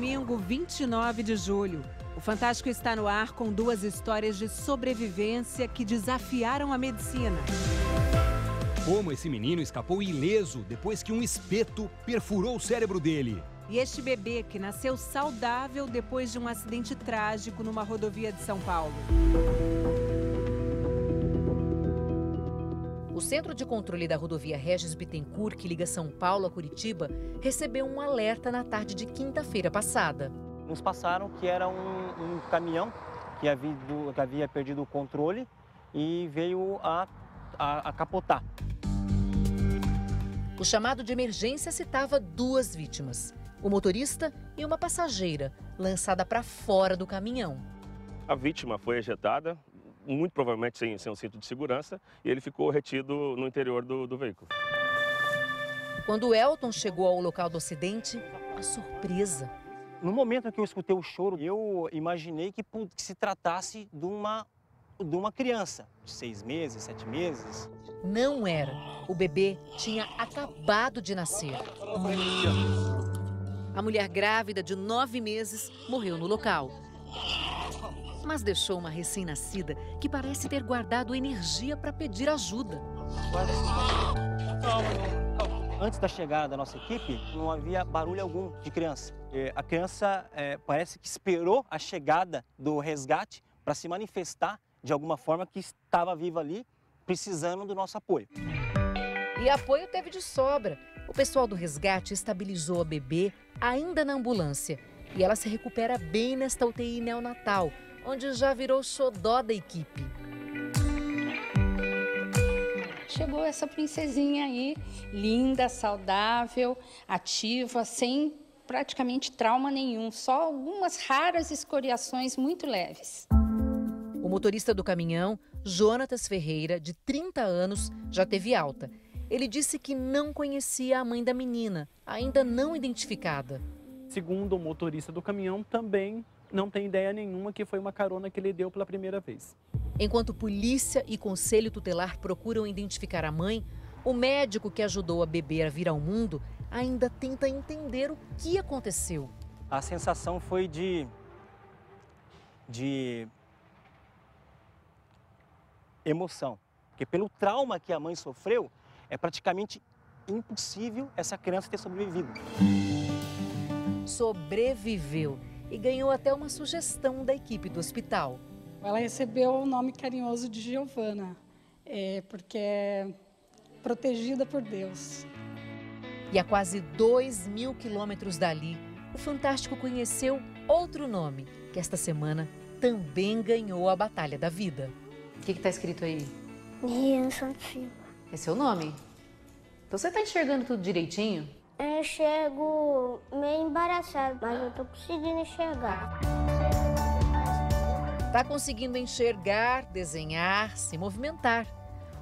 domingo, 29 de julho. O Fantástico está no ar com duas histórias de sobrevivência que desafiaram a medicina. Como esse menino escapou ileso depois que um espeto perfurou o cérebro dele. E este bebê que nasceu saudável depois de um acidente trágico numa rodovia de São Paulo. O Centro de Controle da Rodovia Regis Bittencourt, que liga São Paulo a Curitiba, recebeu um alerta na tarde de quinta-feira passada. Nos passaram que era um caminhão que havia perdido o controle e veio a capotar. O chamado de emergência citava duas vítimas, o motorista e uma passageira, lançada para fora do caminhão. A vítima foi ejetada, muito provavelmente sem um cinto de segurança, e ele ficou retido no interior do veículo. Quando Elton chegou ao local do acidente, a surpresa. No momento em que eu escutei o choro, eu imaginei que se tratasse de uma criança, de 6 meses, 7 meses. Não era. O bebê tinha acabado de nascer. A mulher grávida de 9 meses morreu no local. Mas deixou uma recém-nascida que parece ter guardado energia para pedir ajuda. Antes da chegada da nossa equipe, não havia barulho algum de criança. A criança parece que esperou a chegada do resgate para se manifestar de alguma forma que estava viva ali, precisando do nosso apoio. E apoio teve de sobra. O pessoal do resgate estabilizou a bebê ainda na ambulância. E ela se recupera bem nesta UTI neonatal, onde já virou xodó da equipe. Chegou essa princesinha aí, linda, saudável, ativa, sem praticamente trauma nenhum, só algumas raras escoriações muito leves. O motorista do caminhão, Jonatas Ferreira, de 30 anos, já teve alta. Ele disse que não conhecia a mãe da menina, ainda não identificada. Segundo o motorista do caminhão, também não tem ideia nenhuma que foi uma carona que ele deu pela primeira vez. Enquanto polícia e conselho tutelar procuram identificar a mãe, o médico que ajudou a bebê a vir ao mundo ainda tenta entender o que aconteceu. A sensação foi de emoção, porque pelo trauma que a mãe sofreu, é praticamente impossível essa criança ter sobrevivido. Sobreviveu e ganhou até uma sugestão da equipe do hospital. Ela recebeu o nome carinhoso de Giovana, porque é protegida por Deus. E a quase 2.000 quilômetros dali, o Fantástico conheceu outro nome, que esta semana também ganhou a batalha da vida. O que está escrito aí? Rian Santos Silva. É seu nome? Então você está enxergando tudo direitinho? Eu enxergo meio embaraçado, mas eu estou conseguindo enxergar. Está conseguindo enxergar, desenhar, se movimentar.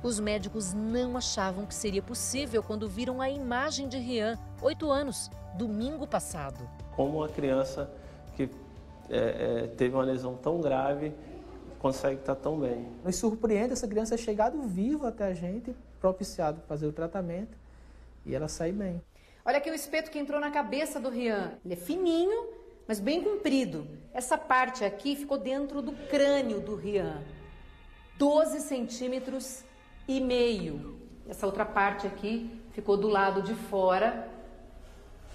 Os médicos não achavam que seria possível quando viram a imagem de Rian, 8 anos, domingo passado. Como uma criança que teve uma lesão tão grave consegue estar tão bem. Nos surpreende essa criança chegado viva até a gente, propiciado para fazer o tratamento, e ela sai bem. Olha aqui o espeto que entrou na cabeça do Rian. Ele é fininho, mas bem comprido. Essa parte aqui ficou dentro do crânio do Rian. 12 centímetros e meio. Essa outra parte aqui ficou do lado de fora,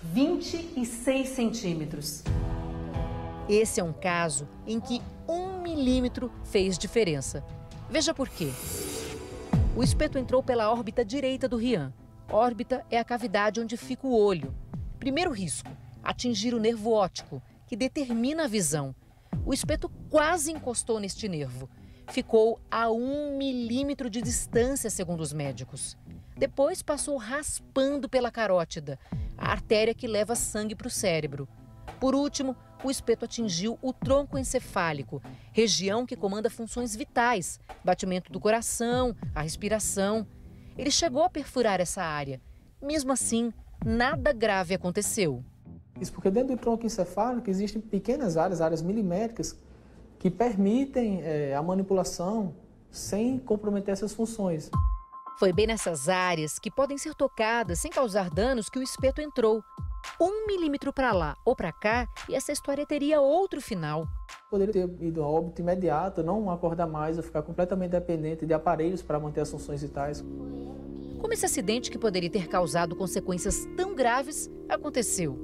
26 centímetros. Esse é um caso em que 1 milímetro fez diferença. Veja por quê. O espeto entrou pela órbita direita do Rian. Órbita é a cavidade onde fica o olho. Primeiro risco, atingir o nervo óptico, que determina a visão. O espeto quase encostou neste nervo. Ficou a 1 milímetro de distância, segundo os médicos. Depois passou raspando pela carótida, a artéria que leva sangue para o cérebro. Por último, o espeto atingiu o tronco encefálico, região que comanda funções vitais, batimento do coração, a respiração. Ele chegou a perfurar essa área. Mesmo assim, nada grave aconteceu. Isso porque dentro do tronco encefálico existem pequenas áreas milimétricas, que permitem a manipulação sem comprometer essas funções. Foi bem nessas áreas que podem ser tocadas sem causar danos que o espeto entrou. 1 milímetro para lá ou para cá e essa história teria outro final. Poderia ter ido a óbito imediato, não acordar mais ou ficar completamente dependente de aparelhos para manter as funções vitais. Como esse acidente, que poderia ter causado consequências tão graves, aconteceu?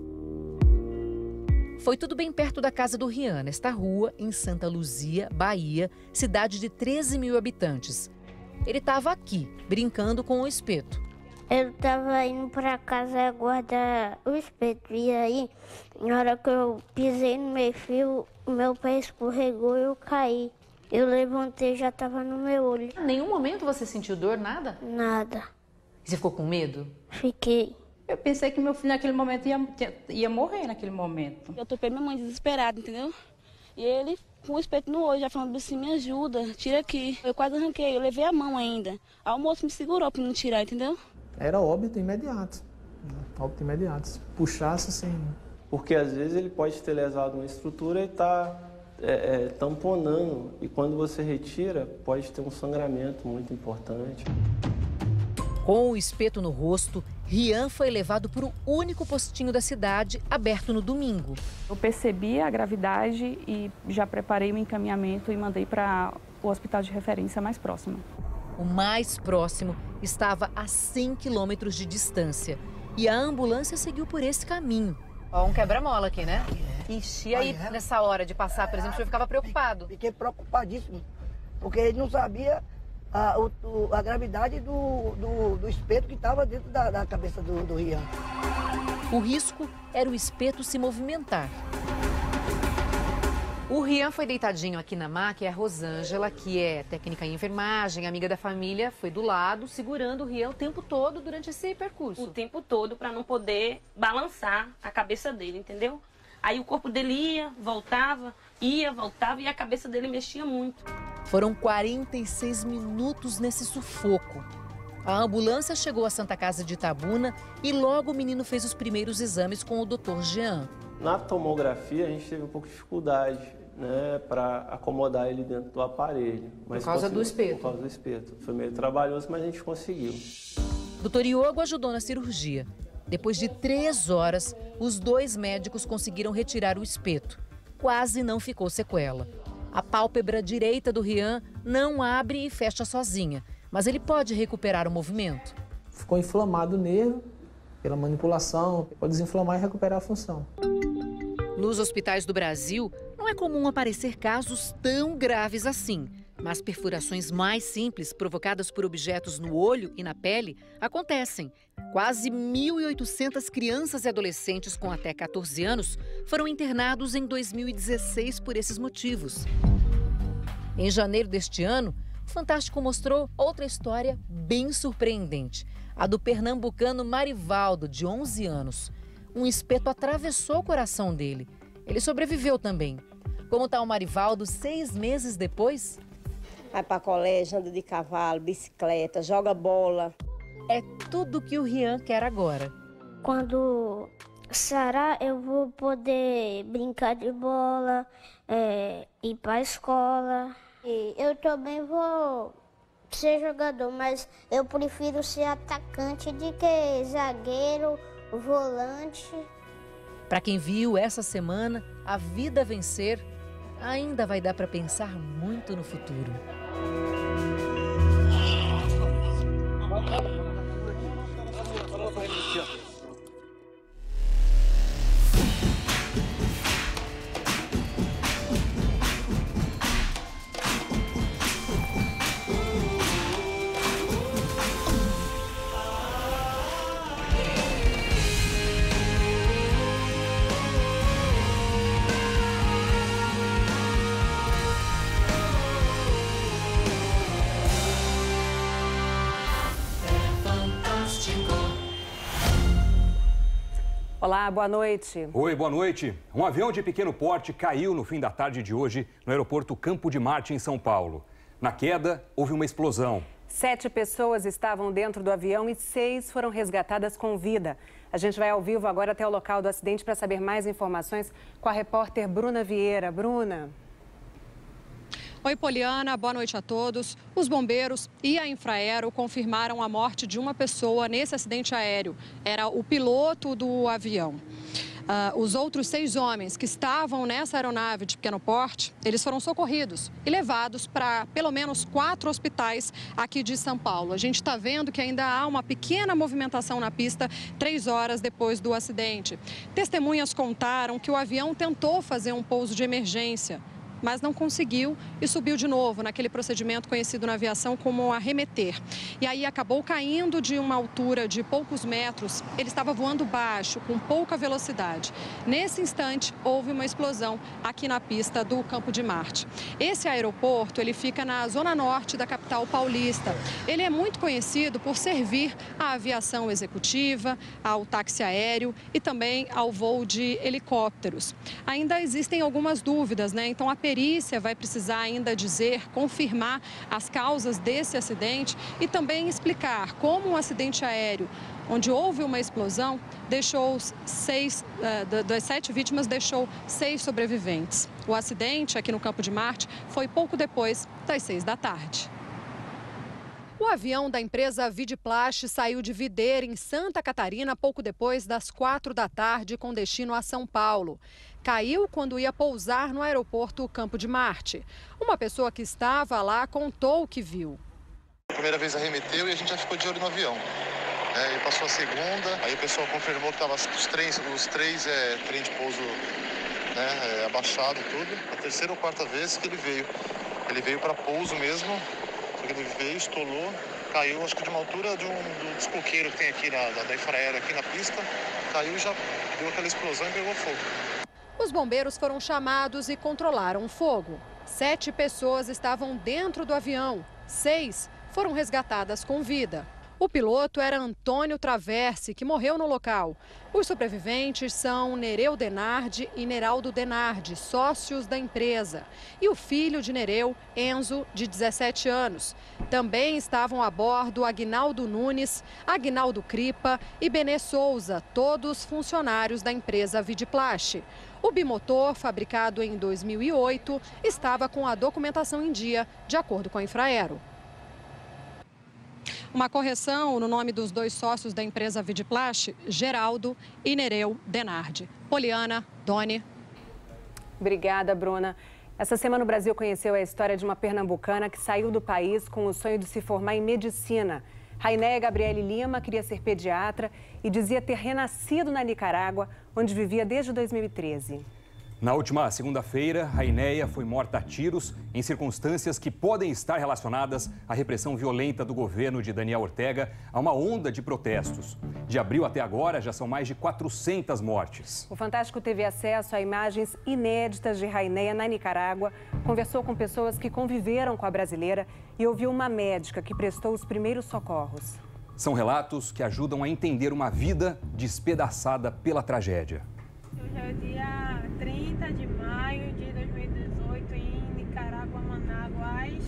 Foi tudo bem perto da casa do Rian, nesta rua, em Santa Luzia, Bahia, cidade de 13 mil habitantes. Ele estava aqui, brincando com o espeto. Eu estava indo para casa guardar o espeto. E aí, na hora que eu pisei no meio-fio, o meu pé escorregou e eu caí. Eu levantei e já estava no meu olho. Em nenhum momento você sentiu dor, nada? Nada. E você ficou com medo? Fiquei. Eu pensei que meu filho naquele momento ia morrer naquele momento. Eu topei minha mãe desesperada, entendeu? E ele com o espeto no olho, já falando assim, me ajuda, tira aqui. Eu quase arranquei, eu levei a mão ainda. Aí o moço me segurou para não tirar, entendeu? Era óbito imediato. Óbito imediato. Se puxasse assim. Porque às vezes ele pode ter lesado uma estrutura e está tamponando. E quando você retira, pode ter um sangramento muito importante. Com o espeto no rosto, Rian foi levado para o único postinho da cidade, aberto no domingo. Eu percebi a gravidade e já preparei o encaminhamento e mandei para o hospital de referência mais próximo. O mais próximo estava a 100 quilômetros de distância e a ambulância seguiu por esse caminho. Ó, um quebra-mola aqui, né? Ixi, e aí nessa hora de passar, por exemplo, o senhor ficava preocupado? Fiquei preocupadíssimo, porque ele não sabia a gravidade do espeto que estava dentro da cabeça do Rian. O risco era o espeto se movimentar. O Rian foi deitadinho aqui na maca e a Rosângela, que é técnica em enfermagem, amiga da família, foi do lado, segurando o Rian o tempo todo durante esse percurso. O tempo todo, para não poder balançar a cabeça dele, entendeu? Aí o corpo dele ia, voltava e a cabeça dele mexia muito. Foram 46 minutos nesse sufoco. A ambulância chegou à Santa Casa de Itabuna e logo o menino fez os primeiros exames com o Dr. Jean. Na tomografia, a gente teve um pouco de dificuldade, né, para acomodar ele dentro do aparelho. Mas por causa do espeto? Por causa do espeto. Foi meio trabalhoso, mas a gente conseguiu. Dr. Iogo ajudou na cirurgia. Depois de 3 horas, os 2 médicos conseguiram retirar o espeto. Quase não ficou sequela. A pálpebra direita do Rian não abre e fecha sozinha, mas ele pode recuperar o movimento. Ficou inflamado o nervo, pela manipulação, pode desinflamar e recuperar a função. Nos hospitais do Brasil, não é comum aparecer casos tão graves assim, mas perfurações mais simples, provocadas por objetos no olho e na pele, acontecem. Quase 1.800 crianças e adolescentes com até 14 anos foram internados em 2016 por esses motivos. Em janeiro deste ano, o Fantástico mostrou outra história bem surpreendente, a do pernambucano Marivaldo, de 11 anos. Um espeto atravessou o coração dele. Ele sobreviveu também. Como está o Marivaldo 6 meses depois? Vai para colégio, anda de cavalo, bicicleta, joga bola. É tudo que o Rian quer agora. Quando sarar, eu vou poder brincar de bola, ir para a escola. E eu também vou ser jogador, mas eu prefiro ser atacante do que zagueiro, volante. Para quem viu essa semana A Vida Vencer, ainda vai dar para pensar muito no futuro. Olá, boa noite. Oi, boa noite. Um avião de pequeno porte caiu no fim da tarde de hoje no aeroporto Campo de Marte, em São Paulo. Na queda, houve uma explosão. 7 pessoas estavam dentro do avião e 6 foram resgatadas com vida. A gente vai ao vivo agora até o local do acidente para saber mais informações com a repórter Bruna Vieira. Bruna. Oi, Poliana, boa noite a todos. Os bombeiros e a Infraero confirmaram a morte de uma pessoa nesse acidente aéreo. Era o piloto do avião. Os outros 6 homens que estavam nessa aeronave de pequeno porte, eles foram socorridos e levados para pelo menos 4 hospitais aqui de São Paulo. A gente está vendo que ainda há uma pequena movimentação na pista 3 horas depois do acidente. Testemunhas contaram que o avião tentou fazer um pouso de emergência, mas não conseguiu e subiu de novo naquele procedimento conhecido na aviação como arremeter. E aí acabou caindo de uma altura de poucos metros. Ele estava voando baixo, com pouca velocidade. Nesse instante, houve uma explosão aqui na pista do Campo de Marte. Esse aeroporto, ele fica na zona norte da capital paulista. Ele é muito conhecido por servir à aviação executiva, ao táxi aéreo e também ao voo de helicópteros. Ainda existem algumas dúvidas, né? Então, a perícia vai precisar ainda confirmar as causas desse acidente e também explicar como um acidente aéreo onde houve uma explosão deixou das 7 vítimas, deixou 6 sobreviventes. O acidente aqui no Campo de Marte foi pouco depois das 6 da tarde. O avião da empresa Vidiplast saiu de Videira, em Santa Catarina, pouco depois das 4 da tarde, com destino a São Paulo. Caiu quando ia pousar no aeroporto Campo de Marte. Uma pessoa que estava lá contou o que viu. A primeira vez arremeteu e a gente já ficou de olho no avião. Ele passou a segunda, aí o pessoal confirmou que estavam os três trem de pouso abaixado tudo. A terceira ou quarta vez que ele veio. Ele veio para pouso mesmo. Ele veio, estolou, caiu, acho que de uma altura do descoqueiro que tem aqui da Infraero, aqui na pista, caiu e já deu aquela explosão e pegou fogo. Os bombeiros foram chamados e controlaram o fogo. 7 pessoas estavam dentro do avião, 6 foram resgatadas com vida. O piloto era Antônio Traverse, que morreu no local. Os sobreviventes são Nereu Denardi e Neraldo Denardi, sócios da empresa. E o filho de Nereu, Enzo, de 17 anos. Também estavam a bordo Aguinaldo Nunes, Aguinaldo Cripa e Benê Souza, todos funcionários da empresa Vidiplast. O bimotor, fabricado em 2008, estava com a documentação em dia, de acordo com a Infraero. Uma correção no nome dos 2 sócios da empresa Vidiplast, Geraldo e Nereu Denardi. Poliana, Doni. Obrigada, Bruna. Essa semana o Brasil conheceu a história de uma pernambucana que saiu do país com o sonho de se formar em medicina. Rainéia Gabriele Lima queria ser pediatra e dizia ter renascido na Nicarágua, onde vivia desde 2013. Na última segunda-feira, Rainéia foi morta a tiros em circunstâncias que podem estar relacionadas à repressão violenta do governo de Daniel Ortega a uma onda de protestos. De abril até agora, já são mais de 400 mortes. O Fantástico teve acesso a imagens inéditas de Rainéia na Nicarágua, conversou com pessoas que conviveram com a brasileira e ouviu uma médica que prestou os primeiros socorros. São relatos que ajudam a entender uma vida despedaçada pela tragédia. Hoje é o dia 30 de maio de 2018 em Nicarágua, Managuás.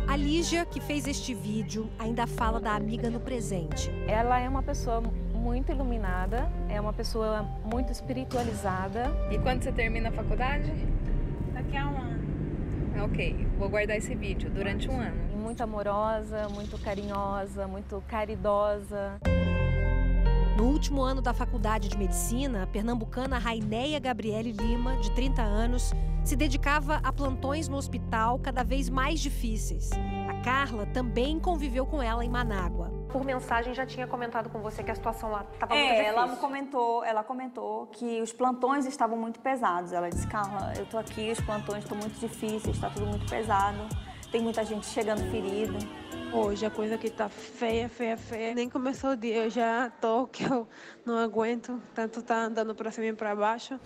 A Lígia, que fez este vídeo, ainda fala da amiga no presente. Ela é uma pessoa muito iluminada, é uma pessoa muito espiritualizada. E quando você termina a faculdade? Daqui a 1 ano. Ok, vou guardar esse vídeo durante 1 ano. E muito amorosa, muito carinhosa, muito caridosa. No último ano da faculdade de medicina, a pernambucana Rainéia Gabriele Lima, de 30 anos, se dedicava a plantões no hospital cada vez mais difíceis. A Carla também conviveu com ela em Manágua. Por mensagem já tinha comentado com você que a situação lá estava muito difícil. Ela comentou que os plantões estavam muito pesados. Ela disse, Carla, eu tô aqui, os plantões estão muito difíceis, está tudo muito pesado, tem muita gente chegando ferida. Hoje a coisa aqui tá feia. Nem começou o dia, eu já tô que eu não aguento, tanto tá andando pra cima e pra baixo.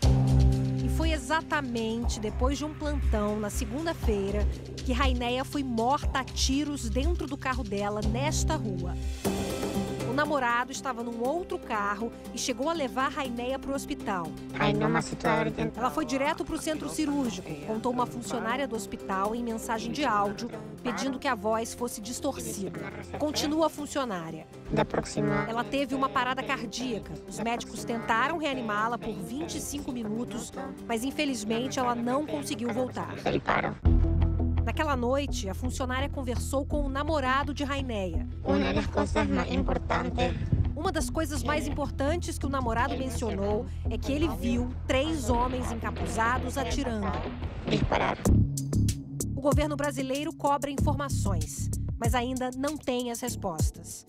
E foi exatamente depois de um plantão, na segunda-feira, que Rainéia foi morta a tiros dentro do carro dela, nesta rua. O namorado estava num outro carro e chegou a levar Raineia para o hospital. Ela foi direto para o centro cirúrgico, contou uma funcionária do hospital em mensagem de áudio, pedindo que a voz fosse distorcida. Continua a funcionária. Ela teve uma parada cardíaca. Os médicos tentaram reanimá-la por 25 minutos, mas infelizmente ela não conseguiu voltar. Naquela noite, a funcionária conversou com o namorado de Raineia. Uma das coisas mais importantes que o namorado mencionou é que ele viu 3 homens encapuzados atirando. O governo brasileiro cobra informações, mas ainda não tem as respostas.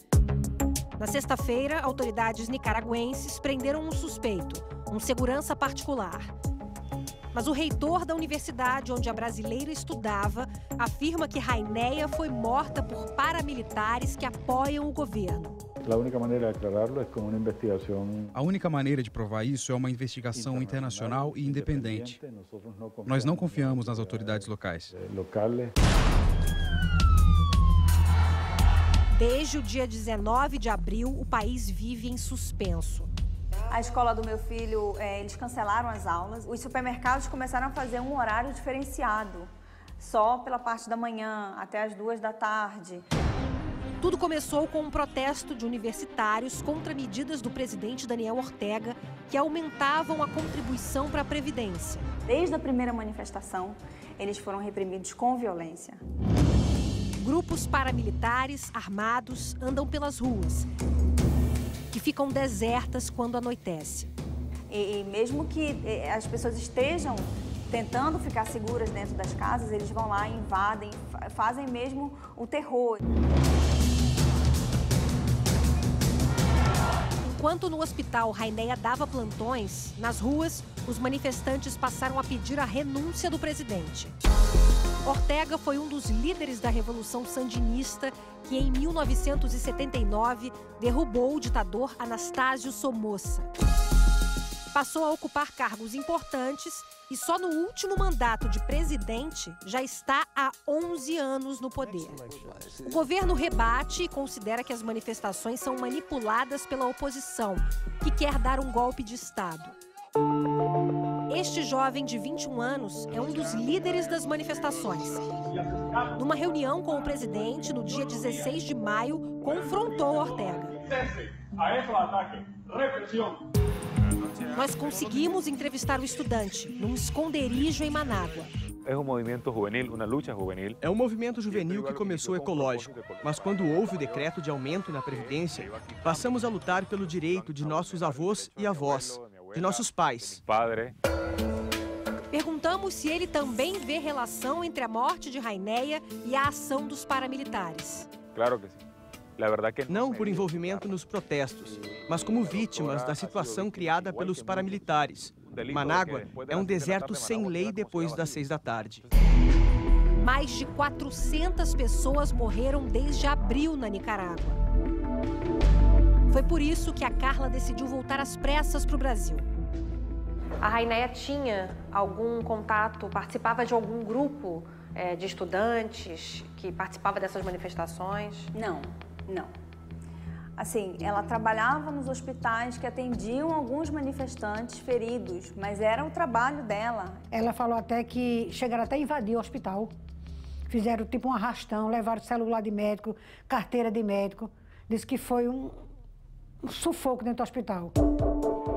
Na sexta-feira, autoridades nicaragüenses prenderam um suspeito, um segurança particular. Mas o reitor da universidade onde a brasileira estudava afirma que Raineia foi morta por paramilitares que apoiam o governo. A única maneira de provar isso é uma investigação internacional e independente. Nós não confiamos nas autoridades locais. Desde o dia 19 de abril, o país vive em suspenso. A escola do meu filho, eles cancelaram as aulas. Os supermercados começaram a fazer um horário diferenciado, só pela parte da manhã, até as 2 da tarde. Tudo começou com um protesto de universitários contra medidas do presidente Daniel Ortega, que aumentavam a contribuição para a Previdência. Desde a primeira manifestação, eles foram reprimidos com violência. Grupos paramilitares armados andam pelas ruas, que ficam desertas quando anoitece. E mesmo que as pessoas estejam tentando ficar seguras dentro das casas, eles vão lá, invadem, fazem mesmo o terror. Enquanto no hospital Raineia dava plantões, nas ruas, os manifestantes passaram a pedir a renúncia do presidente. Ortega foi um dos líderes da Revolução Sandinista que, em 1979, derrubou o ditador Anastácio Somoza. Passou a ocupar cargos importantes e só no último mandato de presidente já está há 11 anos no poder. O governo rebate e considera que as manifestações são manipuladas pela oposição, que quer dar um golpe de Estado. Este jovem de 21 anos é um dos líderes das manifestações. Numa reunião com o presidente, no dia 16 de maio, confrontou Ortega. Nós conseguimos entrevistar o estudante num esconderijo em Manágua. É um movimento juvenil, uma luta juvenil. É um movimento juvenil que começou ecológico, mas quando houve o decreto de aumento na Previdência, passamos a lutar pelo direito de nossos avós e avós, de nossos pais. Perguntamos se ele também vê relação entre a morte de Raineia e a ação dos paramilitares. Claro que sim. Não por envolvimento nos protestos, mas como vítimas da situação criada pelos paramilitares. Manágua é um deserto sem lei depois das 6 da tarde. Mais de 400 pessoas morreram desde abril na Nicarágua. Foi por isso que a Carla decidiu voltar às pressas para o Brasil. A Raineia tinha algum contato, participava de algum grupo de estudantes que participava dessas manifestações? Não. Assim, ela trabalhava nos hospitais que atendiam alguns manifestantes feridos, mas era o trabalho dela. Ela falou até que chegaram até a invadir o hospital. Fizeram tipo um arrastão, levaram celular de médico, carteira de médico. Disse que foi um sufoco dentro do hospital.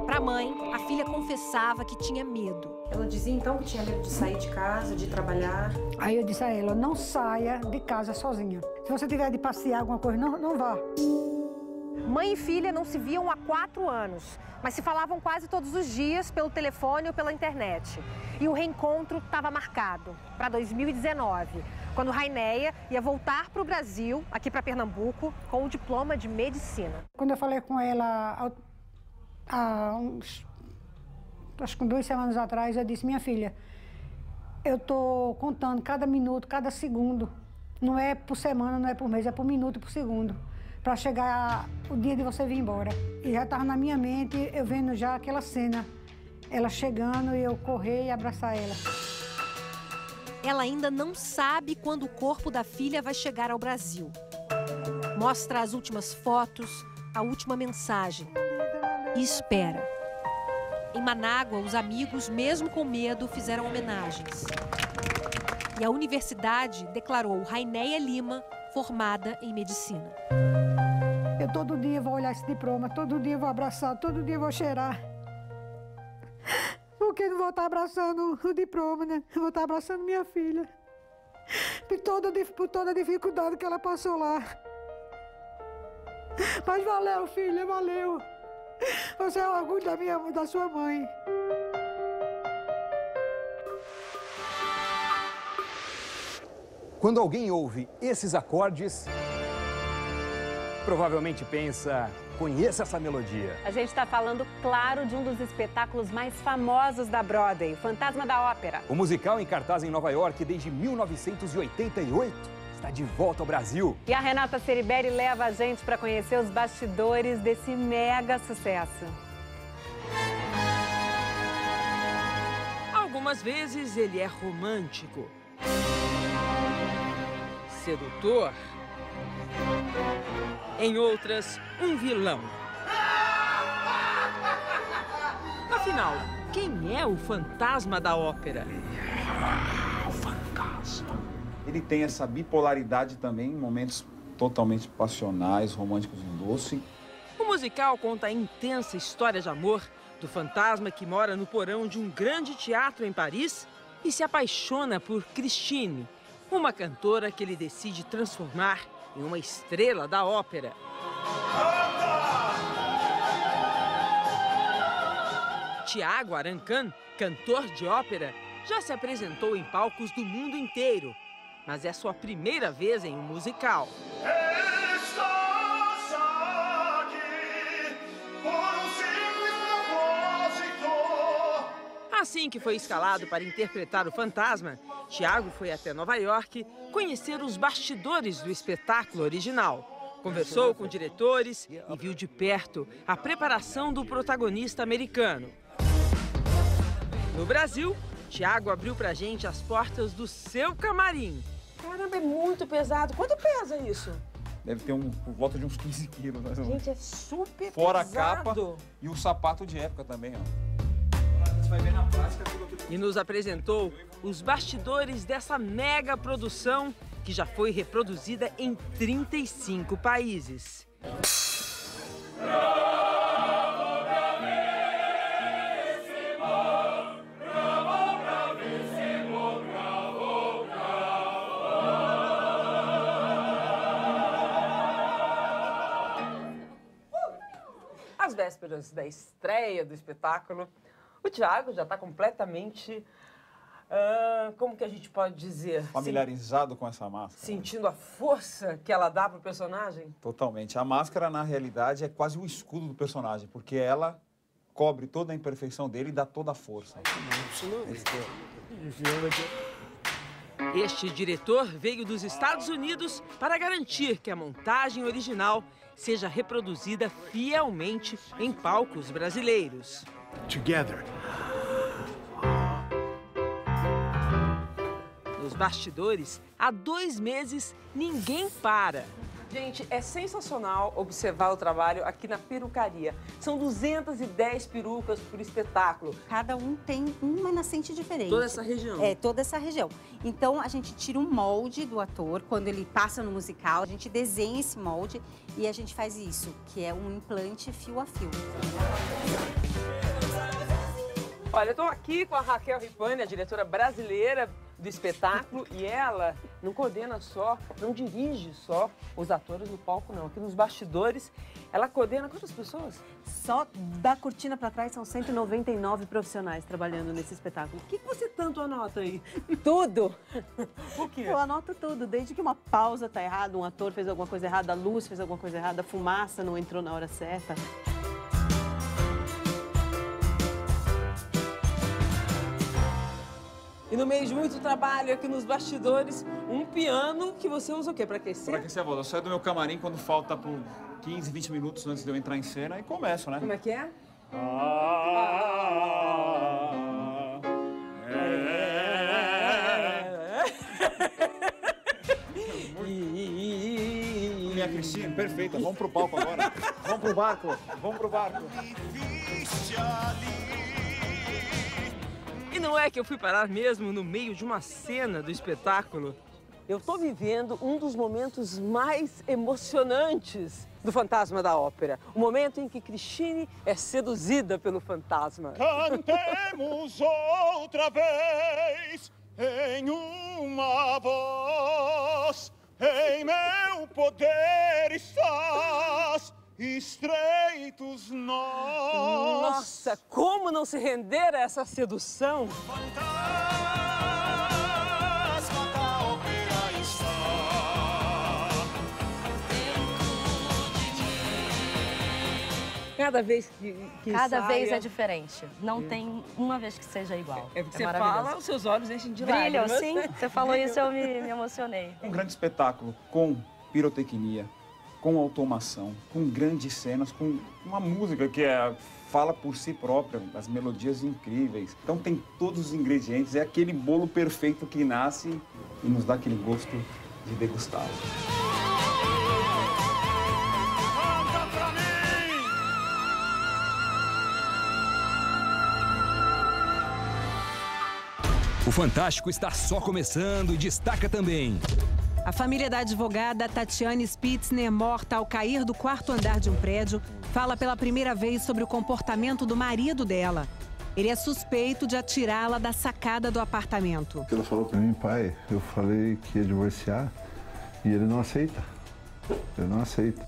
Para a mãe, a filha confessava que tinha medo. Ela dizia então que tinha medo de sair de casa, de trabalhar. Aí eu disse a ela, não saia de casa sozinha. Se você tiver de passear alguma coisa, não vá. Mãe e filha não se viam há 4 anos, mas se falavam quase todos os dias pelo telefone ou pela internet. E o reencontro estava marcado para 2019, quando Raineia ia voltar para o Brasil, aqui para Pernambuco, com o diploma de medicina. Quando eu falei com ela acho que 2 semanas atrás, eu disse, minha filha, eu estou contando cada minuto, cada segundo. Não é por semana, não é por mês, é por minuto e por segundo. Para chegar o dia de você vir embora. E já estava na minha mente, eu vendo já aquela cena. Ela chegando e eu correr e abraçar ela. Ela ainda não sabe quando o corpo da filha vai chegar ao Brasil. Mostra as últimas fotos, a última mensagem e espera. Em Manágua, os amigos, mesmo com medo, fizeram homenagens. E a universidade declarou Rainéia Lima formada em medicina. Eu todo dia vou olhar esse diploma, todo dia vou abraçar, todo dia vou cheirar. Porque não vou estar abraçando o diploma, né? Eu vou estar abraçando minha filha. Por toda a dificuldade que ela passou lá. Mas valeu, filha, valeu. Você é o orgulho da sua mãe. Quando alguém ouve esses acordes, provavelmente pensa, conheça essa melodia. A gente está falando, claro, de um dos espetáculos mais famosos da Broadway, o Fantasma da Ópera. O musical em cartaz em Nova York desde 1988 está de volta ao Brasil. E a Renata Ceriberi leva a gente para conhecer os bastidores desse mega sucesso. Algumas vezes ele é romântico, sedutor. Em outras, um vilão. Afinal, quem é o fantasma da ópera? O fantasma. Ele tem essa bipolaridade também, em momentos totalmente passionais, românticos e doce. O musical conta a intensa história de amor do fantasma que mora no porão de um grande teatro em Paris e se apaixona por Christine, uma cantora que ele decide transformar em uma estrela da ópera. Tiago Arancan, cantor de ópera, já se apresentou em palcos do mundo inteiro, mas é sua primeira vez em um musical. Assim que foi escalado para interpretar o fantasma, Tiago foi até Nova York conhecer os bastidores do espetáculo original. Conversou com diretores e viu de perto a preparação do protagonista americano. No Brasil, Tiago abriu pra gente as portas do seu camarim. Caramba, é muito pesado. Quanto pesa isso? Deve ter por volta de uns 15 quilos. Mais ou menos. Gente, é super Fora pesado. a capa e o sapato de época também, ó. E nos apresentou os bastidores dessa mega produção que já foi reproduzida em 35 países. Às vésperas da estreia do espetáculo, o Tiago já está completamente, como que a gente pode dizer? Familiarizado com essa máscara. Sentindo a força que ela dá para o personagem? Totalmente. A máscara, na realidade, é quase o escudo do personagem, porque ela cobre toda a imperfeição dele e dá toda a força. Este diretor veio dos Estados Unidos para garantir que a montagem original seja reproduzida fielmente em palcos brasileiros. Together. Nos bastidores, há 2 meses, ninguém para. Gente, é sensacional observar o trabalho aqui na perucaria. São 210 perucas por espetáculo. Cada um tem uma nascente diferente. Toda essa região? É, toda essa região. Então, a gente tira um molde do ator, quando ele passa no musical, a gente desenha esse molde e a gente faz isso, que é um implante fio a fio. Olha, eu estou aqui com a Raquel Ripani, a diretora brasileira do espetáculo, e ela não coordena só, não dirige só os atores no palco, não. Aqui nos bastidores, ela coordena quantas pessoas? Só da cortina para trás são 199 profissionais trabalhando nesse espetáculo. O que você tanto anota aí? Tudo! Por quê? Eu anoto tudo, desde que uma pausa tá errada, um ator fez alguma coisa errada, a luz fez alguma coisa errada, a fumaça não entrou na hora certa. E no meio de muito trabalho aqui nos bastidores, um piano que você usa o quê? Para aquecer? Para aquecer a voz. Eu saio do meu camarim quando falta por 15, 20 minutos antes de eu entrar em cena e começo, né? Como é que é? a Cristina, perfeita. Vamos pro palco agora. Vamos pro barco, vamos pro barco. E não é que eu fui parar mesmo no meio de uma cena do espetáculo? Eu estou vivendo um dos momentos mais emocionantes do Fantasma da Ópera. O momento em que Christine é seduzida pelo fantasma. Cantemos outra vez em uma voz, em meu poder estás, estreitos nós. Nossa, como não se render a essa sedução? Cada vez que Cada saia... vez é diferente. Não tem uma vez que seja igual. É porque você fala, os seus olhos enchem de Brilham, lágrimas. sim. Você falou isso, eu me emocionei. Um grande espetáculo com pirotecnia, com automação, com grandes cenas, com uma música que fala por si própria, as melodias incríveis. Então tem todos os ingredientes, é aquele bolo perfeito que nasce e nos dá aquele gosto de degustá-lo. O Fantástico está só começando e destaca também. A família da advogada Tatiane Spitzner, morta ao cair do 4º andar de um prédio, fala pela primeira vez sobre o comportamento do marido dela. Ele é suspeito de atirá-la da sacada do apartamento. Ela falou para mim, pai, eu falei que ia divorciar e ele não aceita. Ele não aceita.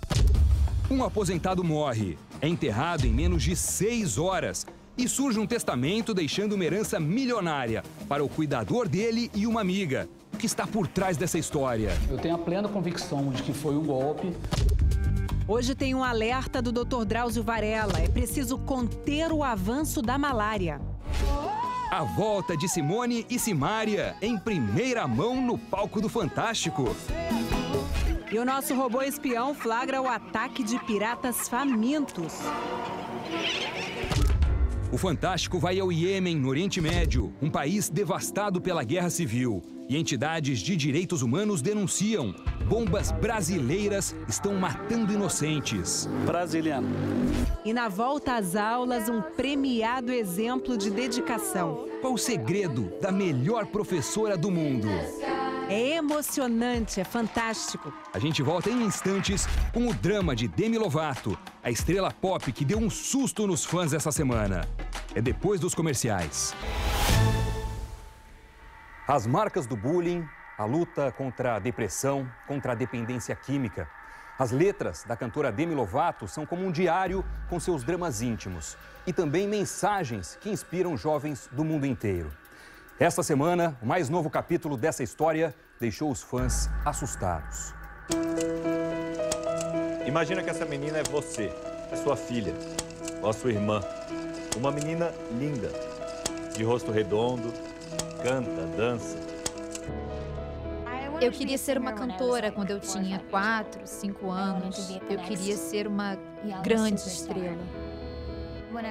Um aposentado morre, é enterrado em menos de 6 horas e surge um testamento deixando uma herança milionária para o cuidador dele e uma amiga. O que está por trás dessa história? Eu tenho a plena convicção de que foi um golpe. Hoje tem um alerta do Dr. Drauzio Varela. É preciso conter o avanço da malária. A volta de Simone e Simária em primeira mão no palco do Fantástico. E o nosso robô espião flagra o ataque de piratas famintos. O Fantástico vai ao Iêmen, no Oriente Médio, um país devastado pela guerra civil. E entidades de direitos humanos denunciam: bombas brasileiras estão matando inocentes. Brasiliano. E na volta às aulas, um premiado exemplo de dedicação. Qual o segredo da melhor professora do mundo? É emocionante, é fantástico. A gente volta em instantes com o drama de Demi Lovato, a estrela pop que deu um susto nos fãs essa semana. É depois dos comerciais. As marcas do bullying, a luta contra a depressão, contra a dependência química. As letras da cantora Demi Lovato são como um diário com seus dramas íntimos e também mensagens que inspiram jovens do mundo inteiro. Esta semana, o mais novo capítulo dessa história deixou os fãs assustados. Imagina que essa menina é você, é sua filha, ou a sua irmã. Uma menina linda, de rosto redondo, canta, dança. Eu queria ser uma cantora quando eu tinha 4, 5 anos. Eu queria ser uma grande estrela.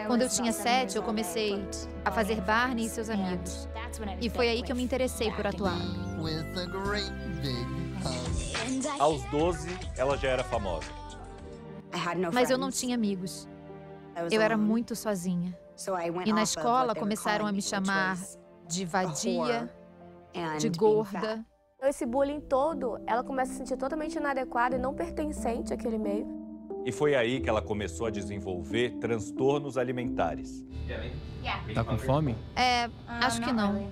Quando eu tinha 7, eu comecei a fazer Barney e seus amigos. E foi aí que eu me interessei por atuar. Aos 12, ela já era famosa. Mas eu não tinha amigos. Eu era muito sozinha. E na escola começaram a me chamar de vadia, de gorda. Esse bullying todo, ela começa a se sentir totalmente inadequada e não pertencente àquele meio. E foi aí que ela começou a desenvolver transtornos alimentares. Tá com fome? Acho que não.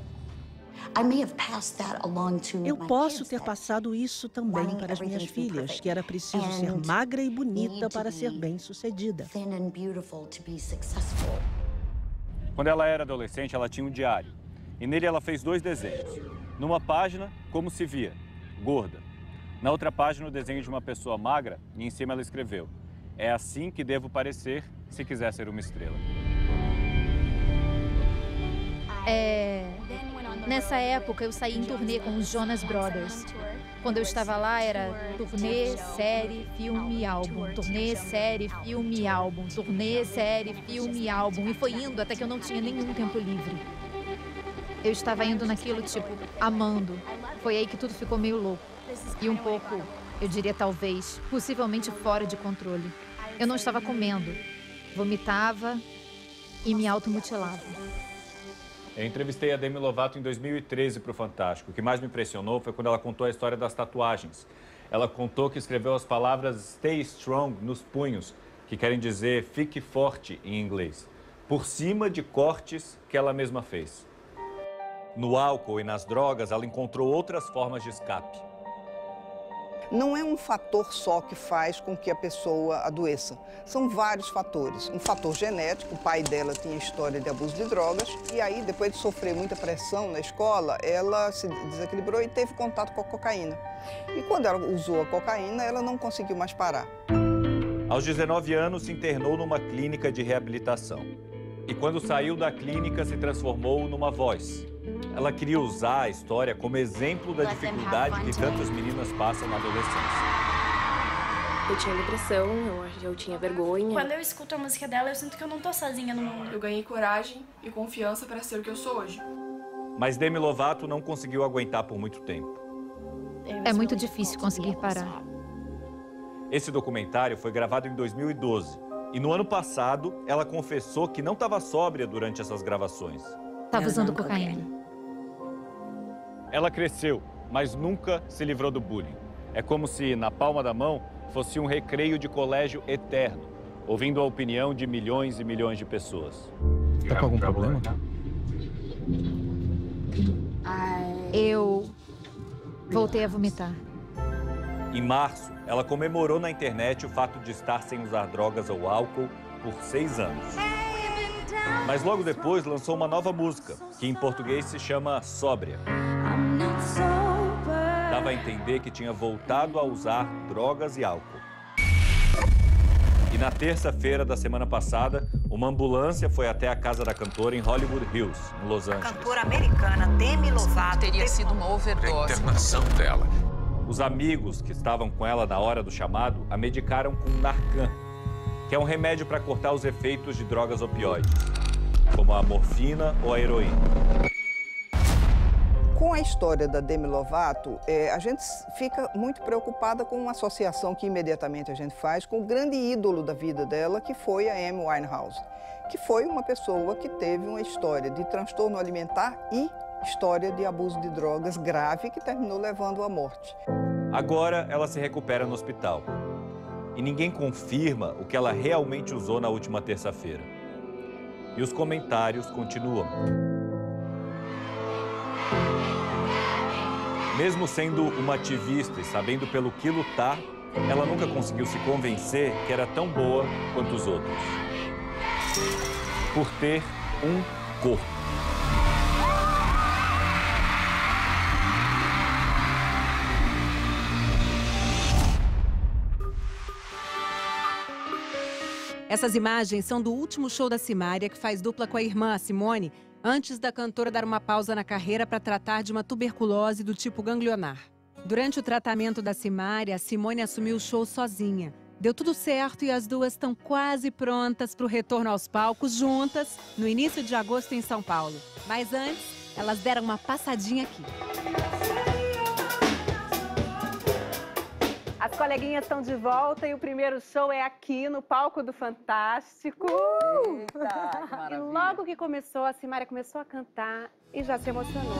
Eu posso ter passado isso também para as minhas filhas, que era preciso ser magra e bonita para ser bem-sucedida. Quando ela era adolescente, ela tinha um diário. E nele ela fez 2 desenhos. Numa página, como se via, gorda. Na outra página, o desenho de uma pessoa magra e em cima ela escreveu: é assim que devo parecer se quiser ser uma estrela. Nessa época, eu saí em turnê com os Jonas Brothers. Quando eu estava lá, era turnê, série, filme, álbum. Turnê, série, filme, álbum. Turnê, série, filme, álbum. E foi indo até que eu não tinha nenhum tempo livre. Eu estava indo naquilo, tipo, amando. Foi aí que tudo ficou meio louco. E um pouco Eu diria talvez, possivelmente fora de controle. Eu não estava comendo, vomitava e me automutilava. Eu entrevistei a Demi Lovato em 2013 para o Fantástico. O que mais me impressionou foi quando ela contou a história das tatuagens. Ela contou que escreveu as palavras Stay Strong nos punhos, que querem dizer fique forte em inglês, por cima de cortes que ela mesma fez. No álcool e nas drogas, ela encontrou outras formas de escape. Não é um fator só que faz com que a pessoa adoeça. São vários fatores. Um fator genético, o pai dela tinha história de abuso de drogas, e aí, depois de sofrer muita pressão na escola, ela se desequilibrou e teve contato com a cocaína. E quando ela usou a cocaína, ela não conseguiu mais parar. Aos 19 anos, se internou numa clínica de reabilitação. E quando saiu da clínica, se transformou numa voz. Ela queria usar a história como exemplo da dificuldade que tantas meninas passam na adolescência. Eu tinha depressão, eu tinha vergonha. Quando eu escuto a música dela, eu sinto que eu não tô sozinha no mundo. Eu ganhei coragem e confiança para ser o que eu sou hoje. Mas Demi Lovato não conseguiu aguentar por muito tempo. É muito difícil conseguir parar. Esse documentário foi gravado em 2012. E no ano passado, ela confessou que não estava sóbria durante essas gravações. Estava usando cocaína. Ela cresceu, mas nunca se livrou do bullying. É como se, na palma da mão, fosse um recreio de colégio eterno, ouvindo a opinião de milhões e milhões de pessoas. Tá com algum problema? Eu voltei a vomitar. Em março, ela comemorou na internet o fato de estar sem usar drogas ou álcool por 6 anos. Mas logo depois lançou uma nova música, que em português se chama Sóbria. Dava a entender que tinha voltado a usar drogas e álcool. E na terça-feira da semana passada, uma ambulância foi até a casa da cantora em Hollywood Hills, em Los Angeles. A cantora americana Demi Lovato teria sido uma overdose. A internação dela. Os amigos que estavam com ela na hora do chamado a medicaram com Narcan, que é um remédio para cortar os efeitos de drogas opioides, como a morfina ou a heroína. Com a história da Demi Lovato, a gente fica muito preocupada com uma associação que imediatamente a gente faz com o grande ídolo da vida dela, que foi a Amy Winehouse, que foi uma pessoa que teve uma história de transtorno alimentar e história de abuso de drogas grave que terminou levando à morte. Agora ela se recupera no hospital. E ninguém confirma o que ela realmente usou na última terça-feira. E os comentários continuam. Mesmo sendo uma ativista e sabendo pelo que lutar, ela nunca conseguiu se convencer que era tão boa quanto os outros. Por ter um corpo. Essas imagens são do último show da Simária, que faz dupla com a irmã, a Simone, antes da cantora dar uma pausa na carreira para tratar de uma tuberculose do tipo ganglionar. Durante o tratamento da Simária, a Simone assumiu o show sozinha. Deu tudo certo e as duas estão quase prontas para o retorno aos palcos juntas, no início de agosto em São Paulo. Mas antes, elas deram uma passadinha aqui. As coleguinhas estão de volta e o primeiro show é aqui no palco do Fantástico. Eita, que maravilha. E logo que começou, a Simária começou a cantar e já se emocionou.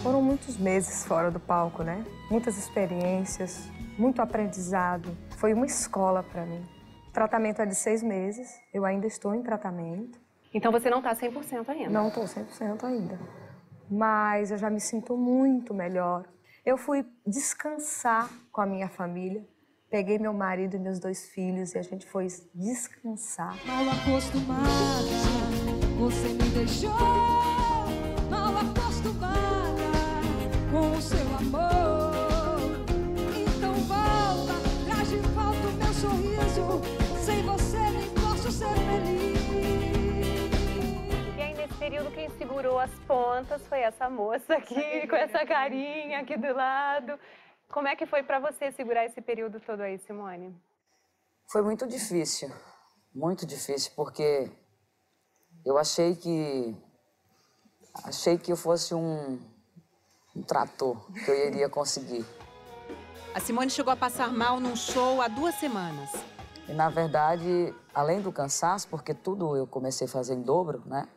Foram muitos meses fora do palco, né? Muitas experiências, muito aprendizado. Foi uma escola para mim. O tratamento é de 6 meses, eu ainda estou em tratamento. Então você não está 100% ainda? Não estou 100% ainda. Mas eu já me sinto muito melhor. Eu fui descansar com a minha família, peguei meu marido e meus 2 filhos e a gente foi descansar. Mal acostumada, você me deixou. Mal acostumada com o seu amor. Então volta, traz de volta o meu sorriso. Sem você nem posso ser feliz. Nesse período, quem segurou as pontas foi essa moça aqui, com essa carinha aqui do lado. Como é que foi para você segurar esse período todo aí, Simone? Foi muito difícil, porque eu achei que Achei que eu fosse um trator, que eu iria conseguir. A Simone chegou a passar mal num show há 2 semanas. E, na verdade, além do cansaço, porque tudo eu comecei a fazer em dobro, né?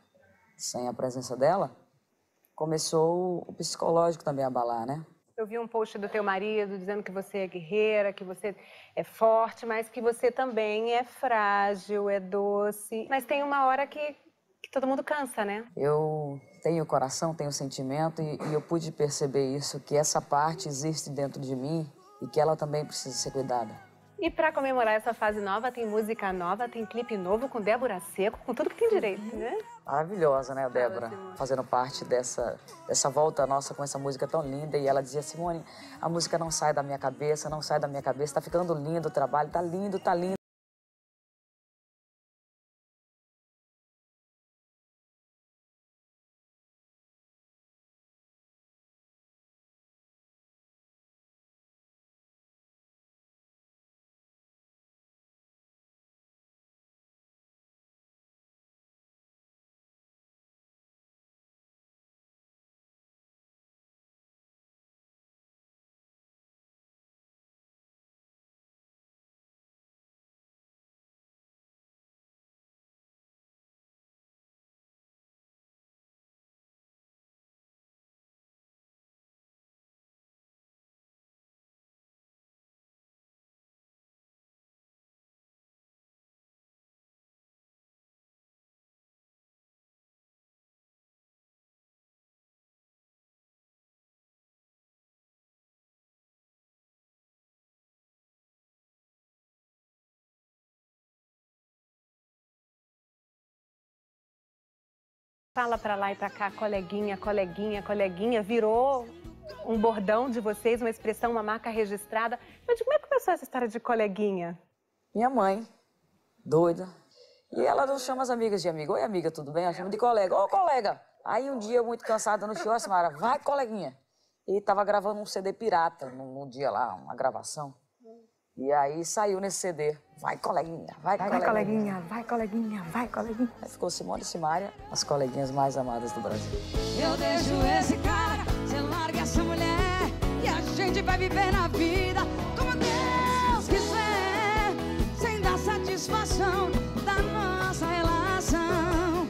Sem a presença dela, começou o psicológico também a abalar, né? Eu vi um post do teu marido dizendo que você é guerreira, que você é forte, mas que você também é frágil, é doce. Mas tem uma hora que todo mundo cansa, né? Eu tenho coração, tenho sentimento e eu pude perceber isso, que essa parte existe dentro de mim e que ela também precisa ser cuidada. E para comemorar essa fase nova, tem música nova, tem clipe novo com Débora Seco, com tudo que tem direito, né? Maravilhosa, né, Débora? Fazendo parte dessa volta nossa com essa música tão linda. E ela dizia, Simone, a música não sai da minha cabeça, não sai da minha cabeça. Tá ficando lindo o trabalho, tá lindo, tá lindo. Fala pra lá e pra cá, coleguinha, coleguinha, coleguinha, virou um bordão de vocês, uma expressão, uma marca registrada. Mas como é que começou essa história de coleguinha? Minha mãe, doida. E ela não chama as amigas de amiga. Oi, amiga, tudo bem? Ela chama de colega. Ô, colega! Aí um dia, muito cansada no show, a Samara, vai, coleguinha. E tava gravando um CD pirata, num dia lá, uma gravação. E aí saiu nesse CD, vai, coleguinha, vai, Vai, coleguinha. coleguinha, vai, coleguinha, vai, coleguinha. Aí ficou Simone e Simária, as coleguinhas mais amadas do Brasil. Eu deixo esse cara, você larga essa mulher e a gente vai viver na vida como Deus quiser, sem dar satisfação da nossa relação,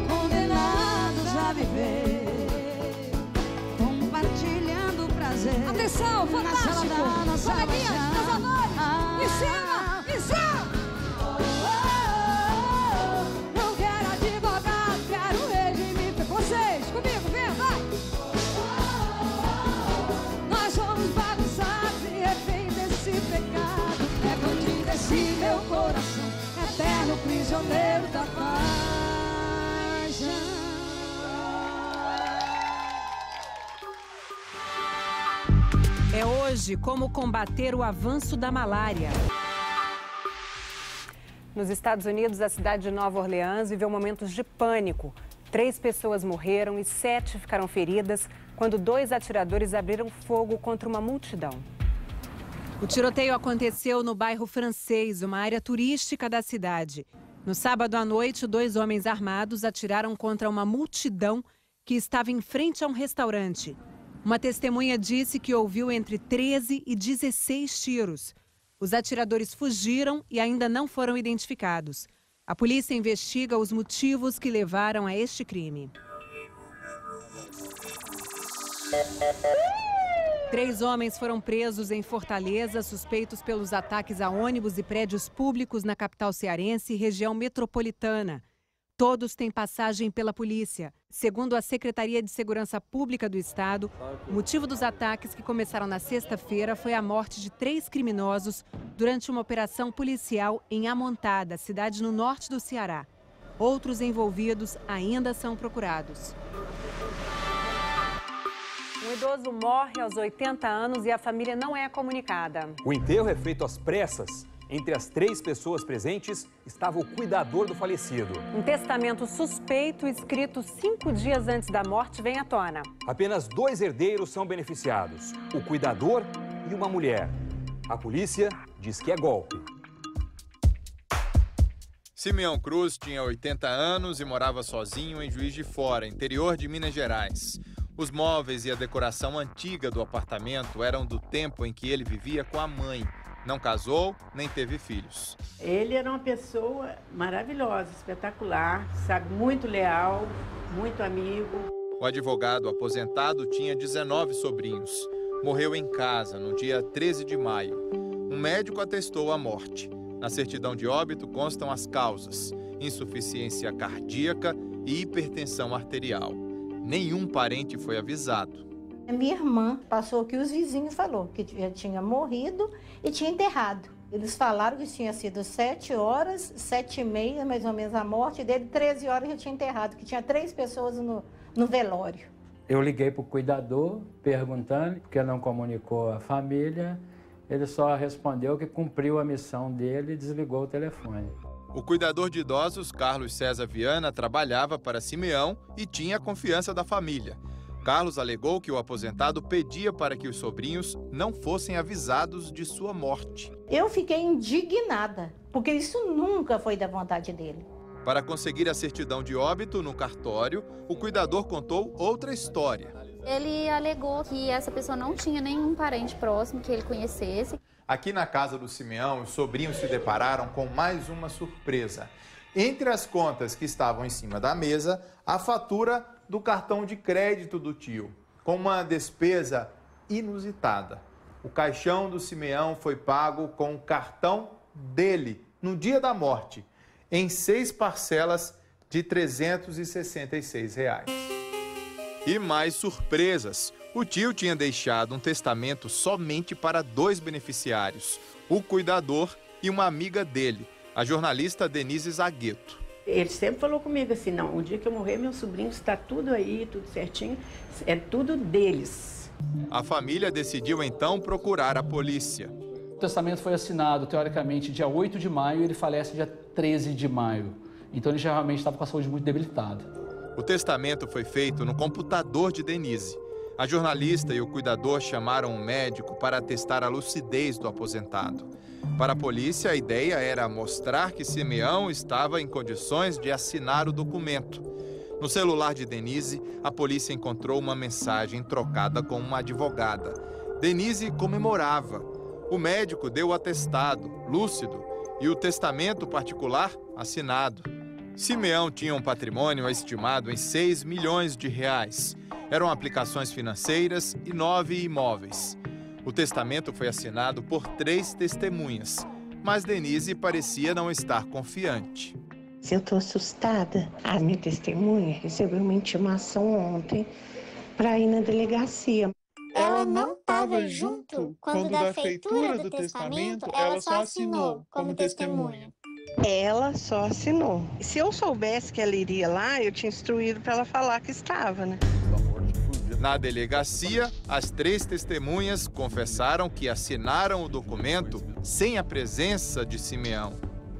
condenados a viver, compartilhando o prazer. Atenção, fantástico! Coleguinhas, meus amores! Em cima! Em cima! Não quero advogado, quero regime. Vocês, comigo, vem, vai! Nós somos bagunçados e reféns desse pecado. É bandido esse meu coração, eterno prisioneiro da paixão. É hoje como combater o avanço da malária. Nos Estados Unidos, a cidade de Nova Orleans viveu momentos de pânico. 3 pessoas morreram e 7 ficaram feridas quando 2 atiradores abriram fogo contra uma multidão. O tiroteio aconteceu no bairro Francês, uma área turística da cidade. No sábado à noite, 2 homens armados atiraram contra uma multidão que estava em frente a um restaurante. Uma testemunha disse que ouviu entre 13 e 16 tiros. Os atiradores fugiram e ainda não foram identificados. A polícia investiga os motivos que levaram a este crime. 3 homens foram presos em Fortaleza, suspeitos pelos ataques a ônibus e prédios públicos na capital cearense e região metropolitana. Todos têm passagem pela polícia. Segundo a Secretaria de Segurança Pública do Estado, o motivo dos ataques que começaram na sexta-feira foi a morte de 3 criminosos durante uma operação policial em Amontada, cidade no norte do Ceará. Outros envolvidos ainda são procurados. Um idoso morre aos 80 anos e a família não é comunicada. O enterro é feito às pressas. Entre as 3 pessoas presentes estava o cuidador do falecido. Um testamento suspeito escrito 5 dias antes da morte vem à tona. Apenas 2 herdeiros são beneficiados, o cuidador e uma mulher. A polícia diz que é golpe. Simeão Cruz tinha 80 anos e morava sozinho em Juiz de Fora, interior de Minas Gerais. Os móveis e a decoração antiga do apartamento eram do tempo em que ele vivia com a mãe. Não casou, nem teve filhos. Ele era uma pessoa maravilhosa, espetacular, sabe, muito leal, muito amigo. O advogado aposentado tinha 19 sobrinhos. Morreu em casa no dia 13 de maio. Um médico atestou a morte. Na certidão de óbito constam as causas: insuficiência cardíaca e hipertensão arterial. Nenhum parente foi avisado. Minha irmã passou que os vizinhos falaram que já tinha morrido e tinha enterrado. Eles falaram que tinha sido 7 horas, 7h30, mais ou menos, a morte dele, 13 horas já tinha enterrado, que tinha 3 pessoas no velório. Eu liguei para o cuidador perguntando, porque não comunicou a família. Ele só respondeu que cumpriu a missão dele e desligou o telefone. O cuidador de idosos, Carlos César Viana, trabalhava para Simeão e tinha a confiança da família. Carlos alegou que o aposentado pedia para que os sobrinhos não fossem avisados de sua morte. Eu fiquei indignada, porque isso nunca foi da vontade dele. Para conseguir a certidão de óbito no cartório, o cuidador contou outra história. Ele alegou que essa pessoa não tinha nenhum parente próximo que ele conhecesse. Aqui na casa do Simeão, os sobrinhos se depararam com mais uma surpresa. Entre as contas que estavam em cima da mesa, a fatura do cartão de crédito do tio, com uma despesa inusitada. O caixão do Simeão foi pago com o cartão dele, no dia da morte, em 6 parcelas de R$ 366. E mais surpresas. O tio tinha deixado um testamento somente para 2 beneficiários, o cuidador e uma amiga dele, a jornalista Denise Zagueto. Ele sempre falou comigo assim, não, o dia que eu morrer, meus sobrinhos, está tudo aí, tudo certinho, é tudo deles. A família decidiu então procurar a polícia. O testamento foi assinado, teoricamente, dia 8 de maio e ele falece dia 13 de maio. Então ele já realmente estava com a saúde muito debilitada. O testamento foi feito no computador de Denise. A jornalista e o cuidador chamaram um médico para atestar a lucidez do aposentado. Para a polícia, a ideia era mostrar que Simeão estava em condições de assinar o documento. No celular de Denise, a polícia encontrou uma mensagem trocada com uma advogada. Denise comemorava. O médico deu o atestado, lúcido, e o testamento particular assinado. Simeão tinha um patrimônio estimado em 6 milhões de reais. Eram aplicações financeiras e 9 imóveis. O testamento foi assinado por 3 testemunhas, mas Denise parecia não estar confiante. Eu estou assustada. A minha testemunha recebeu uma intimação ontem para ir na delegacia. Ela não estava junto quando da feitura do testamento, ela só assinou como testemunha. Ela só assinou. Se eu soubesse que ela iria lá, eu tinha instruído para ela falar que estava, né? Na delegacia, as 3 testemunhas confessaram que assinaram o documento sem a presença de Simeão.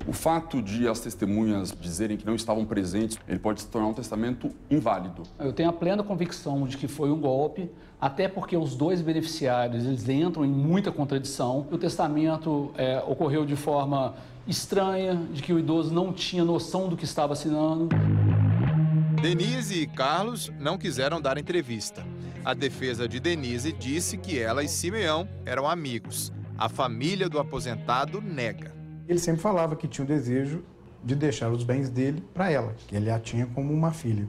O fato de as testemunhas dizerem que não estavam presentes, ele pode se tornar um testamento inválido. Eu tenho a plena convicção de que foi um golpe, até porque os 2 beneficiários eles entram em muita contradição. O testamento ocorreu de forma estranha, de que o idoso não tinha noção do que estava assinando. Denise e Carlos não quiseram dar entrevista. A defesa de Denise disse que ela e Simeão eram amigos. A família do aposentado nega. Ele sempre falava que tinha o desejo de deixar os bens dele para ela, que ele a tinha como uma filha.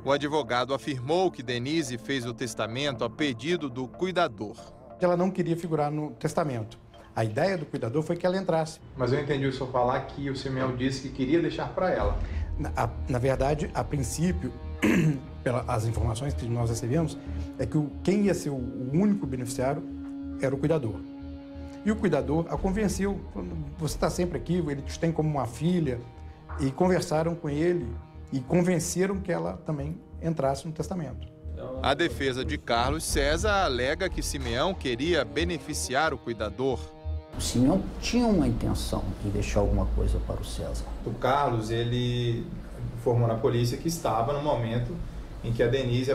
O advogado afirmou que Denise fez o testamento a pedido do cuidador. Ela não queria figurar no testamento. A ideia do cuidador foi que ela entrasse. Mas eu entendi o senhor falar que o Simeão disse que queria deixar para ela. Na verdade, a princípio, pelas informações que nós recebemos, é que quem ia ser o único beneficiário era o cuidador. E o cuidador a convenceu, você está sempre aqui, ele te tem como uma filha, e conversaram com ele e convenceram que ela também entrasse no testamento. A defesa de Carlos César alega que Simeão queria beneficiar o cuidador. O Simeão tinha uma intenção de deixar alguma coisa para o César. O Carlos, ele informou na polícia que estava no momento em que a Denise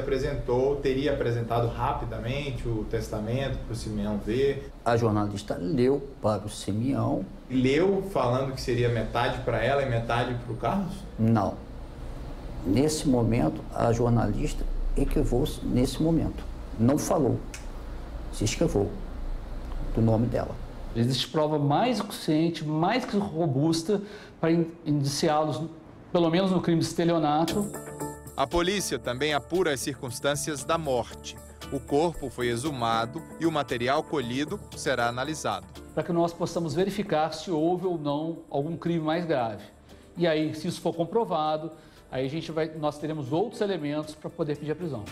teria apresentado rapidamente o testamento para o Simeão ver. A jornalista leu para o Simeão. Leu falando que seria metade para ela e metade para o Carlos? Não. Nesse momento, a jornalista equivocou-se nesse momento. Não falou, se esquivou do nome dela. Existe prova mais suficiente, mais que robusta, para indiciá-los, pelo menos no crime de estelionato. A polícia também apura as circunstâncias da morte. O corpo foi exumado e o material colhido será analisado. Para que nós possamos verificar se houve ou não algum crime mais grave. E aí, se isso for comprovado, aí nós teremos outros elementos para poder pedir a prisão.